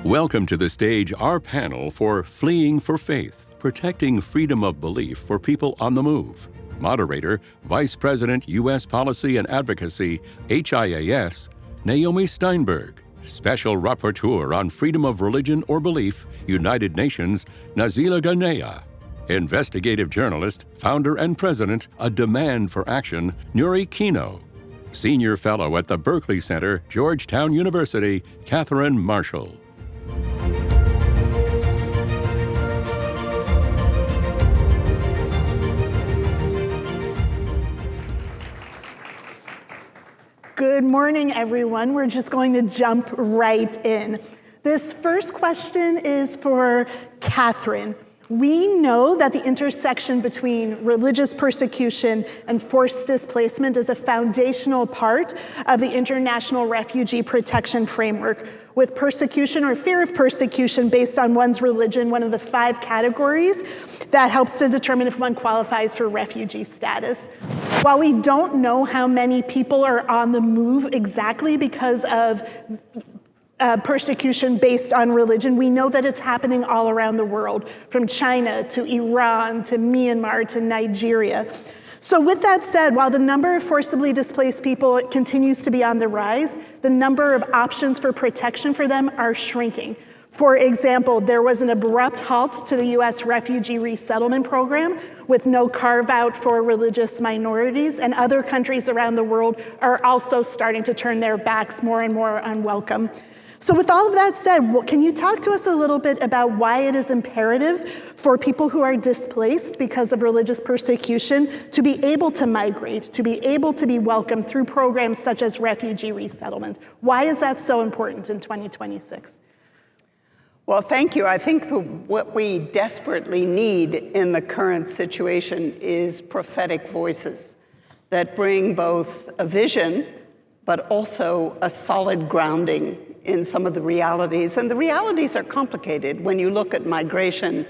Welcome to the stage our panel for Fleeing for Faith, Protecting Freedom of Belief for People on the Move. Moderator, Vice President, U.S. Policy and Advocacy, HIAS, Naomi Steinberg. Special Rapporteur on Freedom of Religion or Belief, United Nations, Nazila Ganea. Investigative journalist, founder and president, A Demand for Action, Nuri Kino. Senior Fellow at the Berkeley Center, Georgetown University, Catherine Marshall. Good morning, everyone. We're just going to jump right in. This first question is for Catherine. We know that the intersection between religious persecution and forced displacement is a foundational part of the International Refugee Protection Framework, with persecution or fear of persecution based on one's religion, one of the 5 categories that helps to determine if one qualifies for refugee status. While we don't know how many people are on the move exactly because of persecution based on religion, we know that it's happening all around the world, from China to Iran to Myanmar to Nigeria. So with that said, while the number of forcibly displaced people continues to be on the rise, the number of options for protection for them are shrinking. For example, there was an abrupt halt to the U.S. refugee resettlement program with no carve-out for religious minorities, and other countries around the world are also starting to turn their backs more and more on welcome. So with all of that said, can you talk to us a little bit about why it is imperative for people who are displaced because of religious persecution to be able to migrate, to be able to be welcomed through programs such as refugee resettlement? Why is that so important in 2026? Well, thank you. I think what we desperately need in the current situation is prophetic voices that bring both a vision, but also a solid grounding in some of the realities. And the realities are complicated when you look at migration,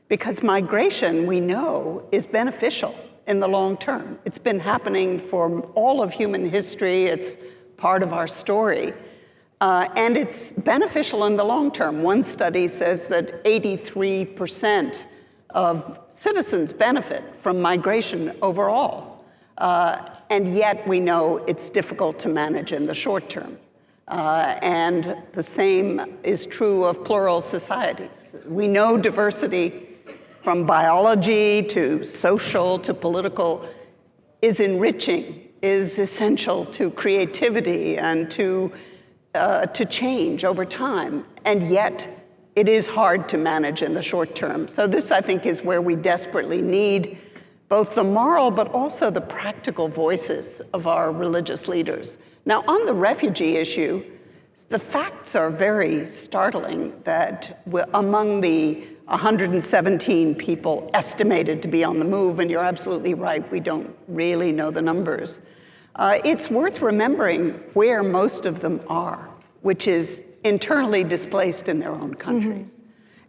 because migration, we know, is beneficial in the long term. It's been happening for all of human history. It's part of our story. And it's beneficial in the long term. One study says that 83% of citizens benefit from migration overall. And yet we know it's difficult to manage in the short term. And the same is true of plural societies. We know diversity, from biology to social to political, is enriching, is essential to creativity and to change over time. And yet it is hard to manage in the short term. So this, I think, is where we desperately need both the moral but also the practical voices of our religious leaders. Now, on the refugee issue, the facts are very startling that among the 117 people estimated to be on the move, and you're absolutely right, we don't really know the numbers, it's worth remembering where most of them are, which is internally displaced in their own countries. Mm-hmm.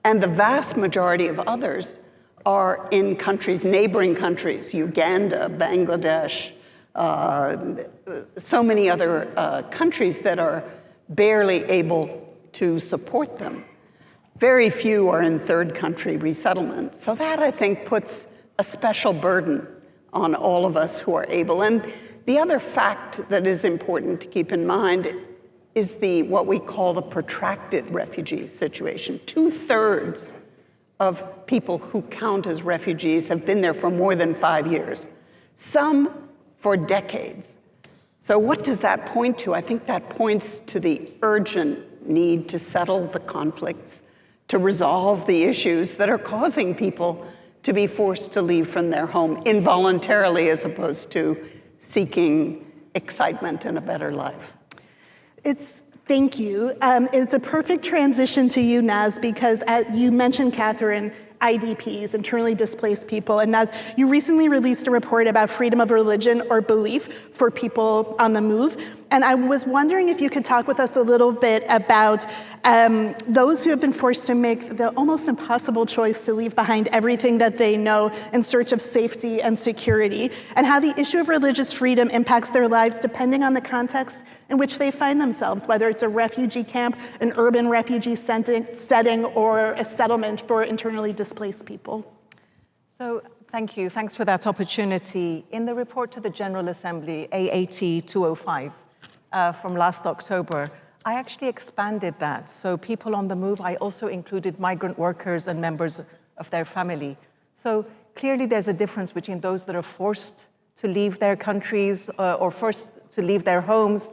And the vast majority of others are in countries, neighboring countries, Uganda, Bangladesh, so many other countries that are barely able to support them. Very few are in third country resettlement. So that, I think, puts a special burden on all of us who are able. And the other fact that is important to keep in mind is what we call the protracted refugee situation. 2/3 of people who count as refugees have been there for more than 5 years, some for decades. So what does that point to? I think that points to the urgent need to settle the conflicts, to resolve the issues that are causing people to be forced to leave from their home involuntarily as opposed to seeking excitement and a better life. Thank you. It's a perfect transition to you, Naz, because you mentioned, Catherine, IDPs, internally displaced people. And Naz, you recently released a report about freedom of religion or belief for people on the move. And I was wondering if you could talk with us a little bit about those who have been forced to make the almost impossible choice to leave behind everything that they know in search of safety and security, and how the issue of religious freedom impacts their lives depending on the context in which they find themselves, whether it's a refugee camp, an urban refugee setting, or a settlement for internally displaced people. So, thank you. Thanks for that opportunity. In the report to the General Assembly, AAT 205, from last October, I actually expanded that. So people on the move, I also included migrant workers and members of their family. So clearly there's a difference between those that are forced to leave their countries or forced to leave their homes,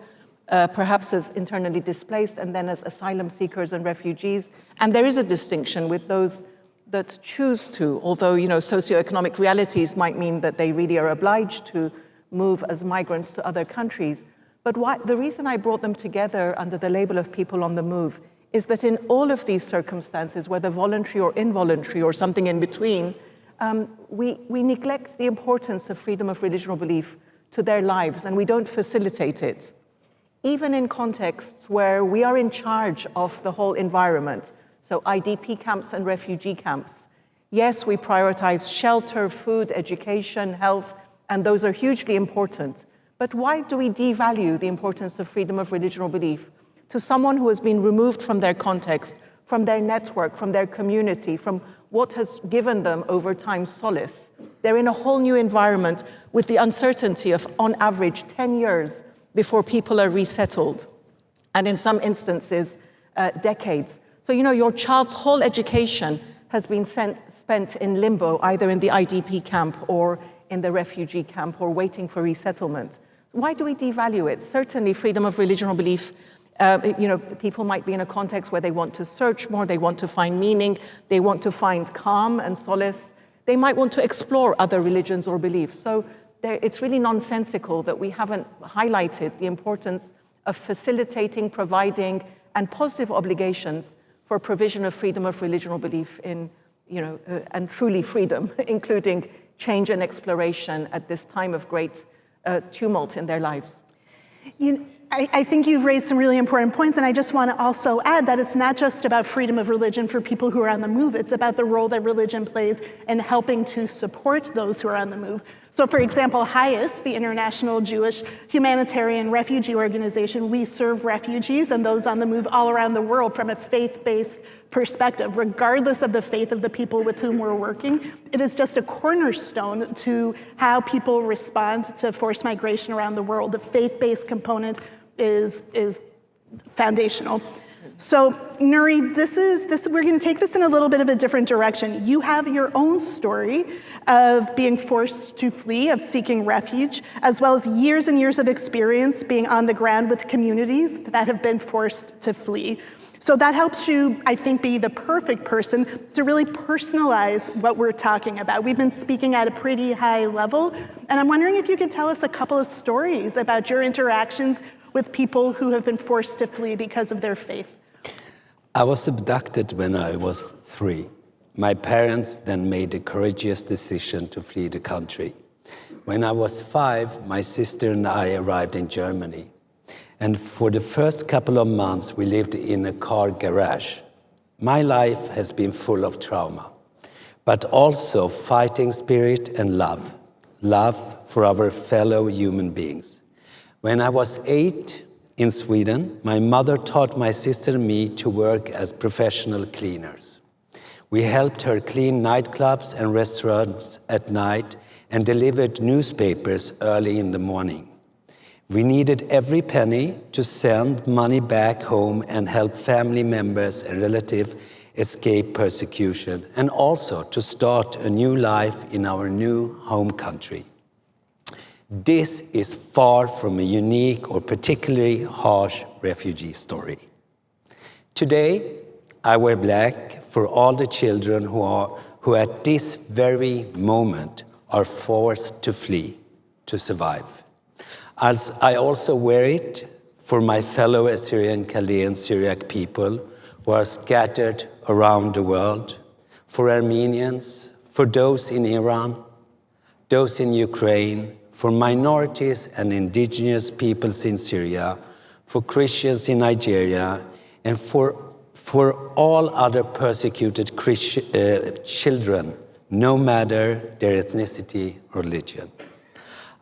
perhaps as internally displaced, and then as asylum seekers and refugees. And there is a distinction with those that choose to, although socioeconomic realities might mean that they really are obliged to move as migrants to other countries. But the reason I brought them together under the label of people on the move is that in all of these circumstances, whether voluntary or involuntary or something in between, we neglect the importance of freedom of religion or belief to their lives, and we don't facilitate it. Even in contexts where we are in charge of the whole environment, so IDP camps and refugee camps. Yes, we prioritize shelter, food, education, health, and those are hugely important. But why do we devalue the importance of freedom of religion or belief to someone who has been removed from their context, from their network, from their community, from what has given them over time solace? They're in a whole new environment with the uncertainty of, on average, 10 years before people are resettled, and in some instances, decades. So, your child's whole education has been spent in limbo, either in the IDP camp or in the refugee camp, or waiting for resettlement. Why do we devalue it? Certainly, freedom of religion or belief, people might be in a context where they want to search more, they want to find meaning, they want to find calm and solace. They might want to explore other religions or beliefs. So it's really nonsensical that we haven't highlighted the importance of facilitating, providing, and positive obligations for provision of freedom of religion or belief in, and truly freedom, including change and exploration at this time of great tumult in their lives. I think you've raised some really important points, and I just want to also add that it's not just about freedom of religion for people who are on the move, it's about the role that religion plays in helping to support those who are on the move. So for example, HIAS, the International Jewish Humanitarian Refugee Organization, we serve refugees and those on the move all around the world from a faith-based perspective, regardless of the faith of the people with whom we're working. It is just a cornerstone to how people respond to forced migration around the world. The faith-based component is foundational. So Nuri, we're going to take this in a little bit of a different direction. You have your own story of being forced to flee, of seeking refuge, as well as years and years of experience being on the ground with communities that have been forced to flee. So that helps you, I think, be the perfect person to really personalize what we're talking about. We've been speaking at a pretty high level, and I'm wondering if you could tell us a couple of stories about your interactions with people who have been forced to flee because of their faith. I was abducted when I was 3. My parents then made a courageous decision to flee the country. When I was 5, my sister and I arrived in Germany. And for the first couple of months, we lived in a car garage. My life has been full of trauma, but also fighting spirit and love. Love for our fellow human beings. When I was 8, in Sweden, my mother taught my sister and me to work as professional cleaners. We helped her clean nightclubs and restaurants at night and delivered newspapers early in the morning. We needed every penny to send money back home and help family members and relatives escape persecution, and also to start a new life in our new home country. This is far from a unique or particularly harsh refugee story. Today, I wear black for all the children who at this very moment are forced to flee to survive. I also wear it for my fellow Assyrian, Chaldean, Syriac people who are scattered around the world, for Armenians, for those in Iran, those in Ukraine, for minorities and indigenous peoples in Syria, for Christians in Nigeria, and for all other persecuted children, no matter their ethnicity or religion.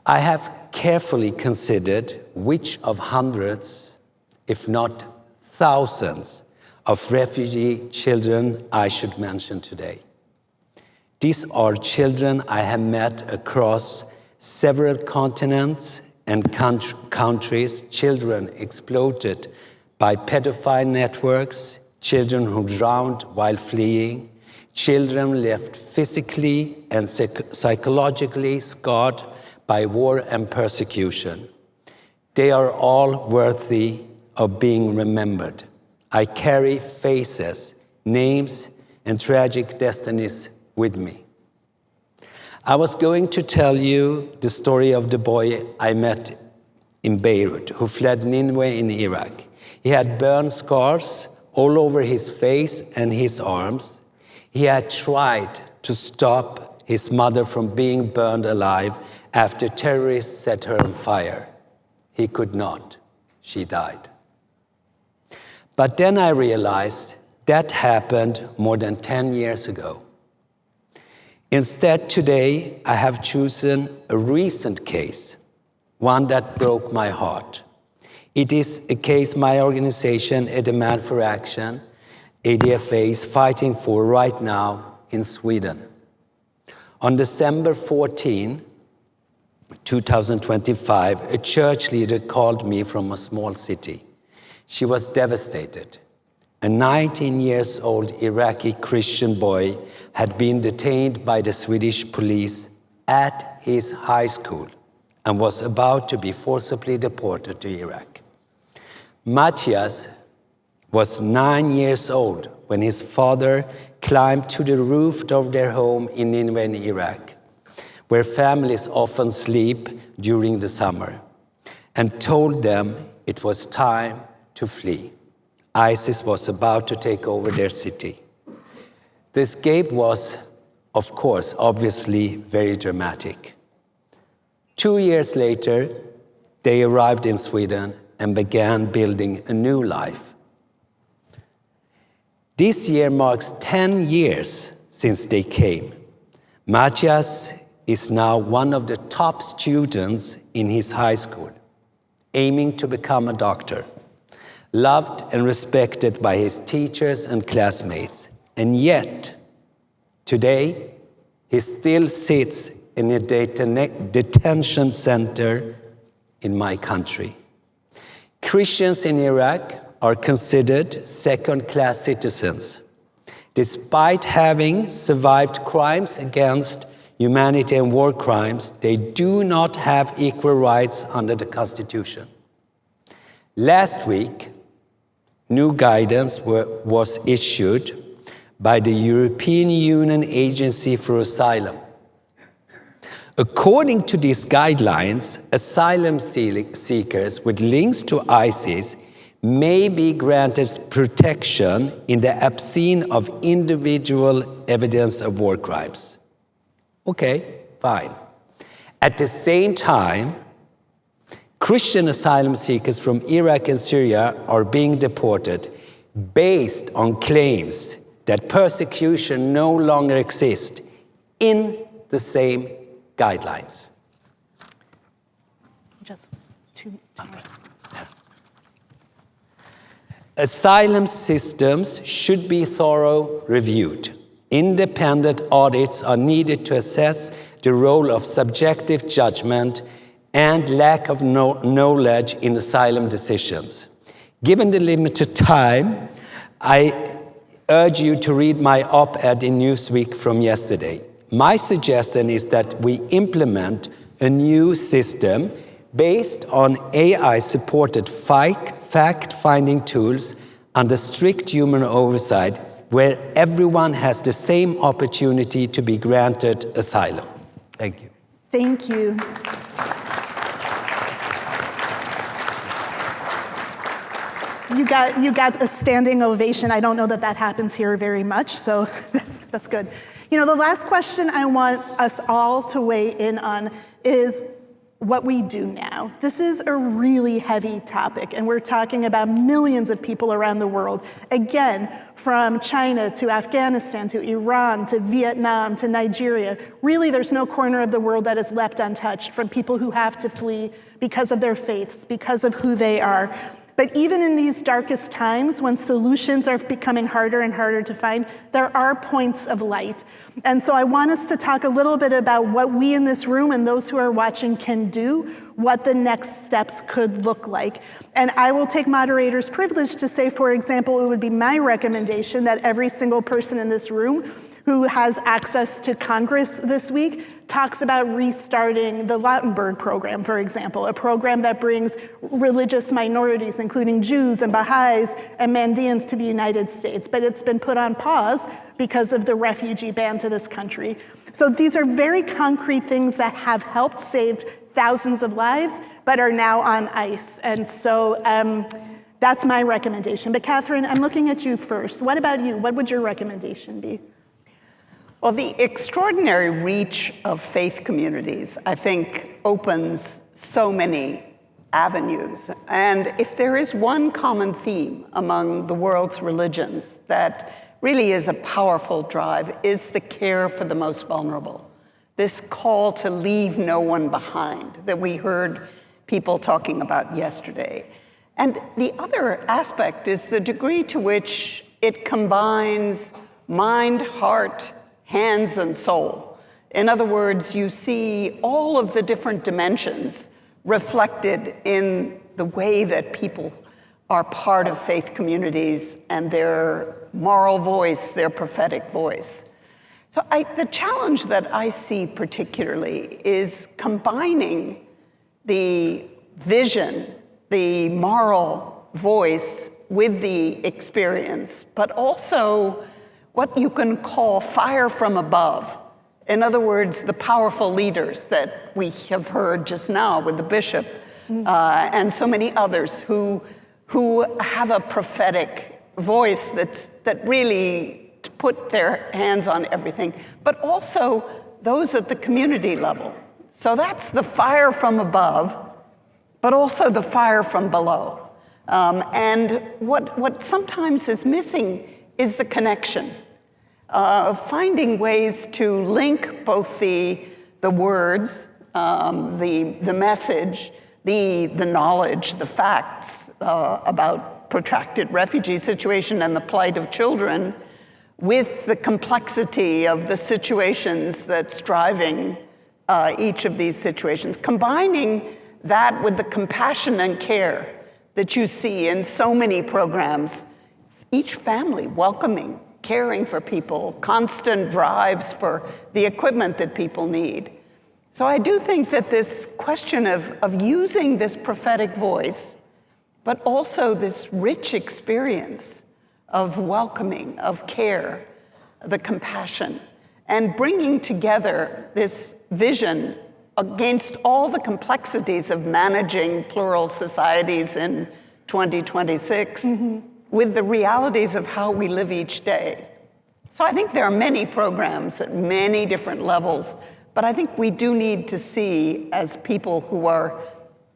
I have carefully considered which of hundreds, if not thousands, of refugee children I should mention today. These are children I have met across several continents and countries, children exploited by pedophile networks, children who drowned while fleeing, children left physically and psychologically scarred by war and persecution. They are all worthy of being remembered. I carry faces, names, and tragic destinies with me. I was going to tell you the story of the boy I met in Beirut who fled Nineveh in Iraq. He had burn scars all over his face and his arms. He had tried to stop his mother from being burned alive after terrorists set her on fire. He could not. She died. But then I realized that happened more than 10 years ago. Instead, today, I have chosen a recent case, one that broke my heart. It is a case my organization, A Demand for Action, ADFA, is fighting for right now in Sweden. On December 14, 2025, a church leader called me from a small city. She was devastated. A 19-year-old Iraqi Christian boy had been detained by the Swedish police at his high school and was about to be forcibly deported to Iraq. Matthias was 9 years old when his father climbed to the roof of their home in Nineveh in Iraq, where families often sleep during the summer, and told them it was time to flee. ISIS was about to take over their city. The escape was, of course, obviously very dramatic. 2 years later, they arrived in Sweden and began building a new life. This year marks 10 years since they came. Matthias is now one of the top students in his high school, aiming to become a doctor, loved and respected by his teachers and classmates. And yet, today, he still sits in a detention center in my country. Christians in Iraq are considered second-class citizens. Despite having survived crimes against humanity and war crimes, they do not have equal rights under the Constitution. Last week, new guidance was issued by the European Union Agency for Asylum. According to these guidelines, asylum seekers with links to ISIS may be granted protection in the absence of individual evidence of war crimes. Okay, fine. At the same time, Christian asylum seekers from Iraq and Syria are being deported based on claims that persecution no longer exists in the same guidelines. Just two more seconds. Asylum systems should be thoroughly reviewed. Independent audits are needed to assess the role of subjective judgment and lack of knowledge in asylum decisions. Given the limited time, I urge you to read my op-ed in Newsweek from yesterday. My suggestion is that we implement a new system based on AI-supported fact-finding tools under strict human oversight, where everyone has the same opportunity to be granted asylum. Thank you. Thank you. You got a standing ovation. I don't know that happens here very much, so that's good. You know, the last question I want us all to weigh in on is, what we do now. This is a really heavy topic, and we're talking about millions of people around the world. Again, from China to Afghanistan to Iran to Vietnam to Nigeria. Really, there's no corner of the world that is left untouched from people who have to flee because of their faiths, because of who they are. But even in these darkest times, when solutions are becoming harder and harder to find, there are points of light. And so I want us to talk a little bit about what we in this room and those who are watching can do, what the next steps could look like. And I will take moderator's privilege to say, for example, it would be my recommendation that every single person in this room who has access to Congress this week talks about restarting the Lautenberg program, for example, a program that brings religious minorities, including Jews and Baha'is and Mandaeans, to the United States. But it's been put on pause because of the refugee ban to this country. So these are very concrete things that have helped save thousands of lives, but are now on ice. And so that's my recommendation. But Catherine, I'm looking at you first. What about you? What would your recommendation be? Well, the extraordinary reach of faith communities, I think, opens so many avenues. And if there is one common theme among the world's religions that really is a powerful drive, is the care for the most vulnerable. This call to leave no one behind that we heard people talking about yesterday. And the other aspect is the degree to which it combines mind, heart, hands, and soul. In other words, you see all of the different dimensions reflected in the way that people are part of faith communities and their moral voice, their prophetic voice. So the challenge that I see particularly is combining the vision, the moral voice with the experience, but also what you can call fire from above. In other words, the powerful leaders that we have heard just now with the bishop and so many others who have a prophetic voice that really put their hands on everything, but also those at the community level. So that's the fire from above, but also the fire from below. And what sometimes is missing is the connection, finding ways to link both the words, the message, the knowledge, the facts about protracted refugee situation and the plight of children, with the complexity of the situations that's driving each of these situations, combining that with the compassion and care that you see in so many programs, each family welcoming, caring for people, constant drives for the equipment that people need. So I do think that this question of using this prophetic voice, but also this rich experience of welcoming, of care, the compassion, and bringing together this vision against all the complexities of managing plural societies in 2026 with the realities of how we live each day. So I think there are many programs at many different levels, but I think we do need to see, as people who are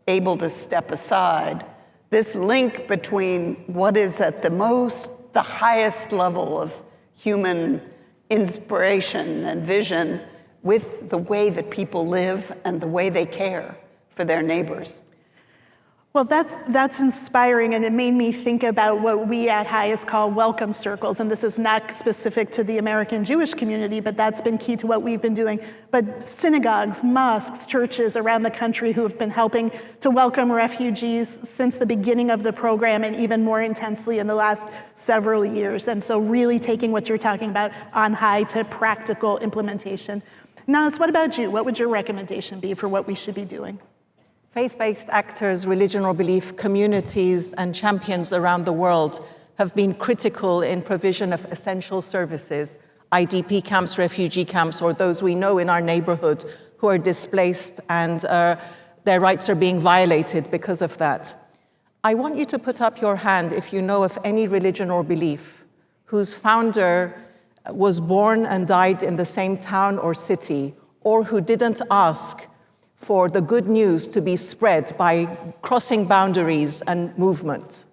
able to step aside, this link between what is at the highest level of human inspiration and vision with the way that people live and the way they care for their neighbors. Well, that's inspiring, and it made me think about what we at Highest call welcome circles, and this is not specific to the American Jewish community, but that's been key to what we've been doing. But synagogues, mosques, churches around the country who have been helping to welcome refugees since the beginning of the program, and even more intensely in the last several years. And so really taking what you're talking about on high to practical implementation. Naz, what about you? What would your recommendation be for what we should be doing? Faith-based actors, religion or belief communities, and champions around the world have been critical in provision of essential services, IDP camps, refugee camps, or those we know in our neighborhood who are displaced and their rights are being violated because of that. I want you to put up your hand if you know of any religion or belief whose founder was born and died in the same town or city, or who didn't ask for the good news to be spread by crossing boundaries and movement?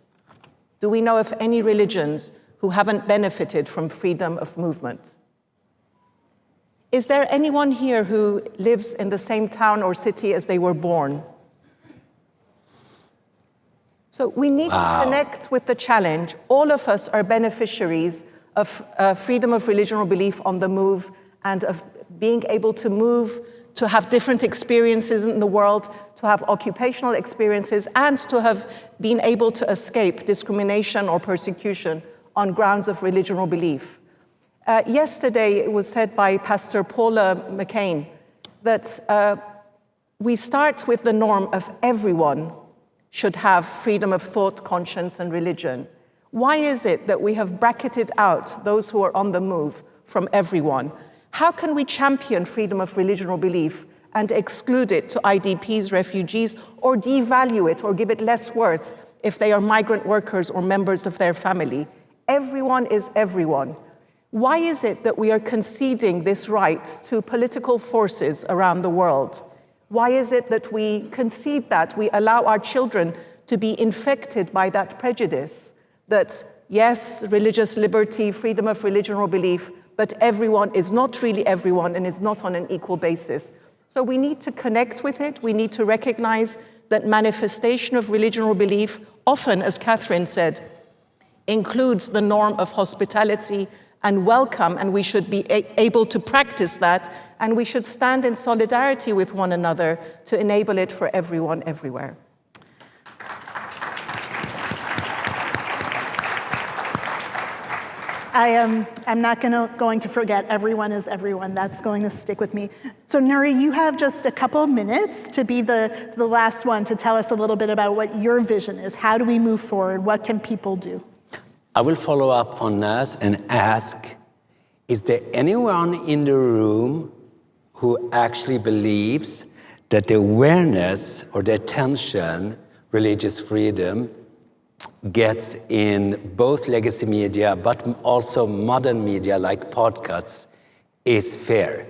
Do we know of any religions who haven't benefited from freedom of movement? Is there anyone here who lives in the same town or city as they were born? So we need to connect with the challenge. All of us are beneficiaries of freedom of religion or belief on the move, and of being able to move, to have different experiences in the world, to have occupational experiences, and to have been able to escape discrimination or persecution on grounds of religion or belief. Yesterday, it was said by Pastor Paula McCain that we start with the norm of everyone should have freedom of thought, conscience, and religion. Why is it that we have bracketed out those who are on the move from everyone? How can we champion freedom of religion or belief and exclude it to IDPs, refugees, or devalue it or give it less worth if they are migrant workers or members of their family? Everyone is everyone. Why is it that we are conceding this right to political forces around the world? Why is it that we concede that? We allow our children to be infected by that prejudice that, yes, religious liberty, freedom of religion or belief, but everyone is not really everyone and is not on an equal basis. So we need to connect with it. We need to recognize that manifestation of religion or belief, often, as Catherine said, includes the norm of hospitality and welcome, and we should be able to practice that, and we should stand in solidarity with one another to enable it for everyone, everywhere. I'm not going to forget everyone is everyone. That's going to stick with me. So Nuri, you have just a couple of minutes to be the last one to tell us a little bit about what your vision is. How do we move forward? What can people do? I will follow up on us and ask, is there anyone in the room who actually believes that the awareness or the attention religious freedom gets in both legacy media but also modern media like podcasts is fair?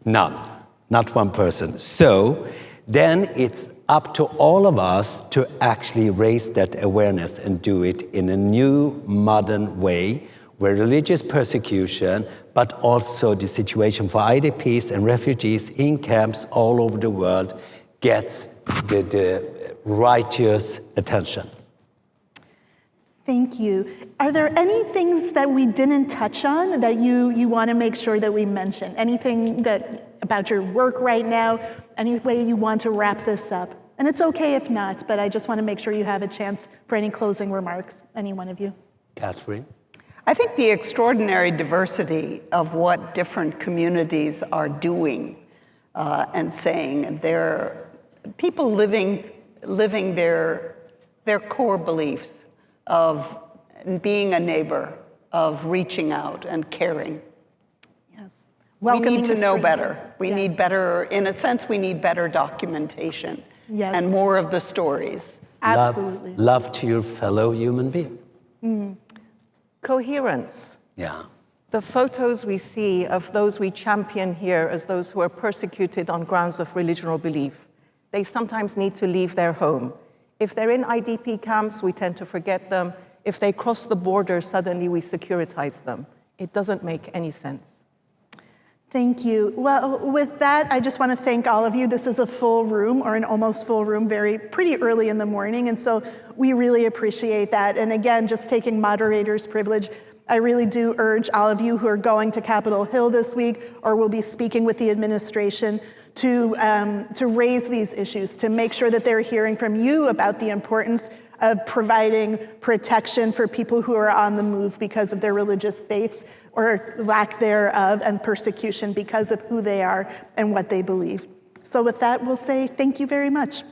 None, not one person. So then it's up to all of us to actually raise that awareness and do it in a new, modern way, where religious persecution, but also the situation for IDPs and refugees in camps all over the world gets the righteous attention. Thank you. Are there any things that we didn't touch on that you want to make sure that we mention? Anything that about your work right now? Any way you want to wrap this up? And it's okay if not, but I just want to make sure you have a chance for any closing remarks, any one of you. Catherine? I think the extraordinary diversity of what different communities are doing and saying, they're people living their core beliefs of being a neighbor, of reaching out and caring. Yes. We need to know better. We need better, in a sense, we need better documentation and more of the stories. Absolutely. Love to your fellow human being. Mm. Coherence. Yeah. The photos we see of those we champion here as those who are persecuted on grounds of religion or belief, they sometimes need to leave their home. If they're in IDP camps, we tend to forget them. If they cross the border, suddenly we securitize them. It doesn't make any sense. Thank you. Well, with that, I just want to thank all of you. This is a full room, or an almost full room, pretty early in the morning, and so we really appreciate that. And again, just taking moderator's privilege, I really do urge all of you who are going to Capitol Hill this week or will be speaking with the administration to raise these issues, to make sure that they're hearing from you about the importance of providing protection for people who are on the move because of their religious faiths or lack thereof, and persecution because of who they are and what they believe. So with that, we'll say thank you very much.